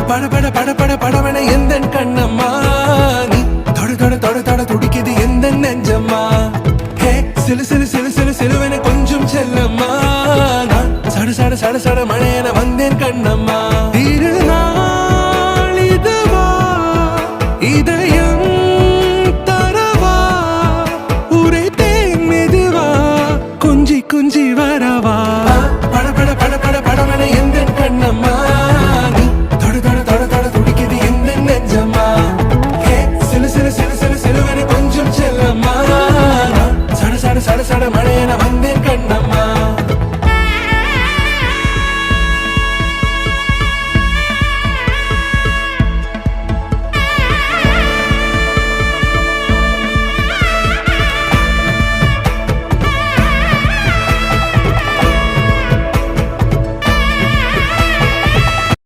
பட பட பட பட படவன எந்த கண்ணம்மா நீ தொட தொட தொட தொட துடிக்குது எந்த நெஞ்சம்மா ஹே சிலு சிலு சிலு சிலு சிலுவன கொஞ்சம் செல்லம்மா சட சட சட சட